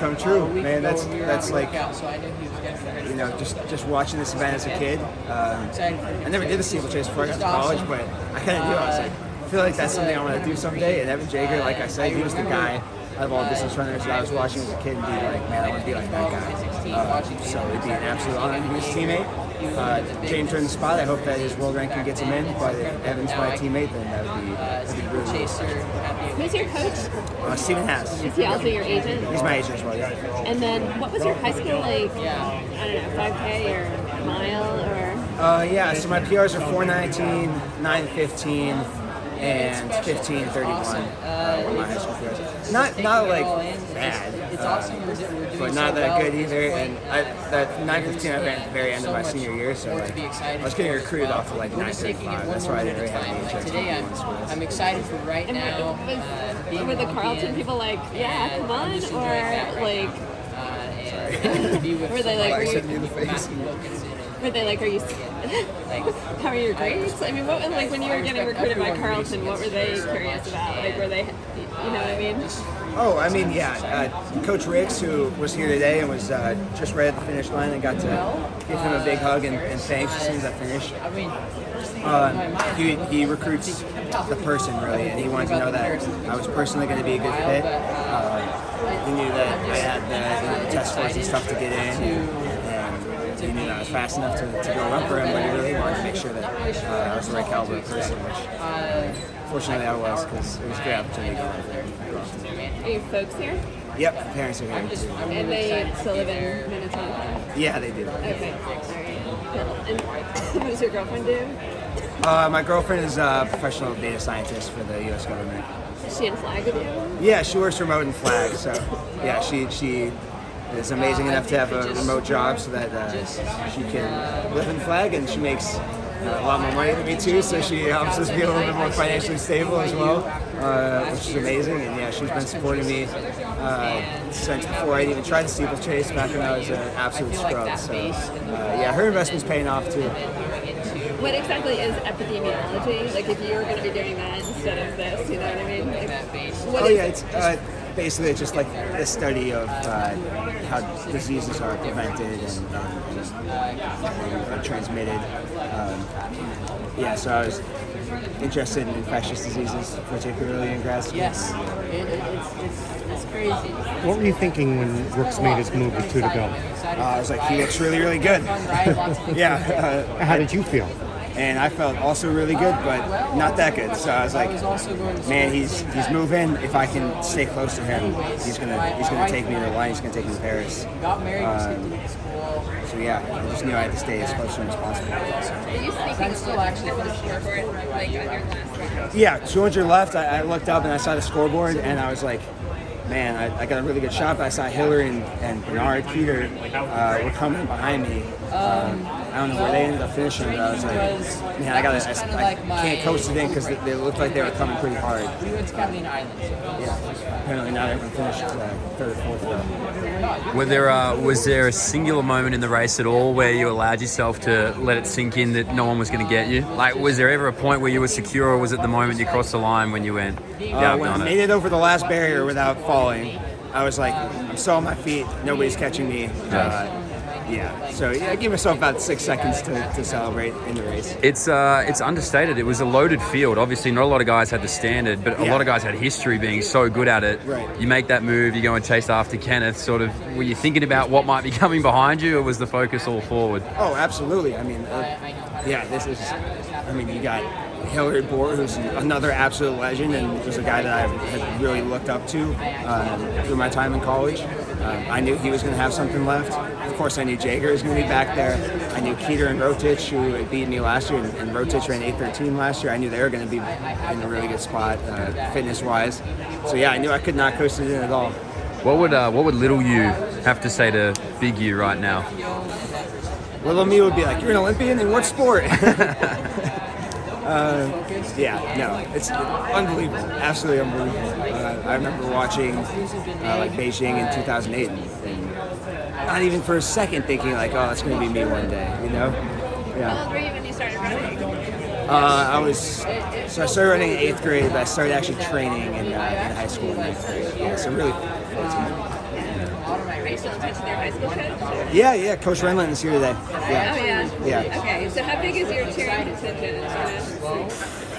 come true, man. That's like, you know, just watching this event as a kid. I never did a steeplechase before I got to college, but I kind of knew. I was like, I feel like that's something I want to do someday. And Evan Jager, like I said, he was the guy out of all distance runners that I was watching as a kid and be like, man, I want to be like that guy. So it'd be an absolute honor to be his teammate. James earned the spot. I hope that his world ranking gets him in. But if Evan's my teammate, then that'd be really cool. Who's your coach? Stephen Haas. Is he also your agent? He's my agent as well, yeah. And then what was your high school, like, I don't know, 5K or mile or? Yeah, so my PRs are 4:19, 9:15, and 15:31 were my high school PRs. Not like bad, but not that good either. And that 9:15 I ran at the very end of my senior year, so like, I was getting recruited off of like 9:35. That's why I didn't really have any interest. Today I'm excited for right now. Were the Carlton people like, yeah, come on, or like? Were they like, were they like, are you? How are your grades? I mean, what was like when you were getting recruited by Carlton? What were they curious about? Like, were they, you know what I mean? Oh, I mean, yeah. Coach Ricks, who was here today and was just right at the finish line, and got to give him a big hug and thanks as soon as I finished. He recruits the person really, and he wanted to know that I was personally going to be a good fit. He knew that I had the test scores and stuff to get in. He knew that I was fast enough to go run for him, but he really wanted to make sure that I was the right caliber of person, which fortunately I was, because it was a great opportunity to go run there. Are your folks here? Yep, my parents are here. And they still live in Minnesota? Yeah, they do. Okay, all right. And what does your girlfriend do? My girlfriend is a professional data scientist for the U.S. government. Is she in flag with you? Yeah, she works remote in flag, so yeah, she is amazing enough to have a remote job so that she can live in flag, and she makes a lot more money than me too, so she helps us be a little bit more financially stable as well, which is amazing. And yeah, she's been supporting me since before I'd even tried the steeplechase, back when I was an absolute scrub. So yeah, her investment's paying off too. What exactly is epidemiology? Like, if you were going to be doing that instead of this, you know what I mean? Like, it's basically it's just like the study of how diseases are prevented and transmitted. So I was interested in infectious diseases, particularly in grad school. Yes, it's crazy. What were you thinking when Brooks made his move with 2 to go? I was like, he looks really, really good. Yeah. How did you feel? And I felt also really good, but not that good. So I was like, man, he's moving. If I can stay close to him, he's gonna take me to the line. He's gonna take me to Paris. So yeah, I just knew I had to stay as close to him as possible. Are you speaking still actually for the scoreboard, like on your last? Yeah, 200 left. I looked up and I saw the scoreboard, and I was like, man, I got a really good shot. But I saw Hillary and Bernard Peter were coming behind me. I don't know where they ended up finishing, but I was like, man, I can't coast it in because they looked like they were coming pretty hard. We went to Catalina Island. Yeah, apparently not everyone finished third or fourth row. Was there a singular moment in the race at all where you allowed yourself to let it sink in that no one was going to get you? Like, was there ever a point where you were secure, or was it the moment you crossed the line when you went, yeah, when I made it over the last barrier without falling, I was like, I'm still on my feet, nobody's catching me. So I gave myself about 6 seconds to celebrate in the race. It's understated. It was a loaded field. Obviously, not a lot of guys had the standard, but a lot of guys had history being so good at it. Right. You make that move, you go and chase after Kenneth. Sort of, were you thinking about what might be coming behind you, or was the focus all forward? Oh, absolutely. I mean, you got Hillary Bohr, who's another absolute legend, and was a guy that I had really looked up to through my time in college. I knew he was going to have something left. Of course, I knew Jager was going to be back there. I knew Keeter and Rotich, who had beaten me last year, and Rotich ran 8:13 last year. I knew they were going to be in a really good spot, fitness-wise. So yeah, I knew I could not coast it in at all. What would little you have to say to big you right now? Little me would be like, "You're an Olympian in what sport?" It's unbelievable, absolutely unbelievable. I remember watching Beijing in 2008, and not even for a second thinking like, oh, that's going to be me one day, you know? Yeah. How old were you when you started running? I started running in 8th grade, but I started actually training in high school in 9th grade. Yeah, so really 14. you still in touch with your high school coach? Or? Yeah. Coach Renlund is here today. Oh, Yeah. yeah. Yeah. Okay, so how big is your cheering contingent? You know?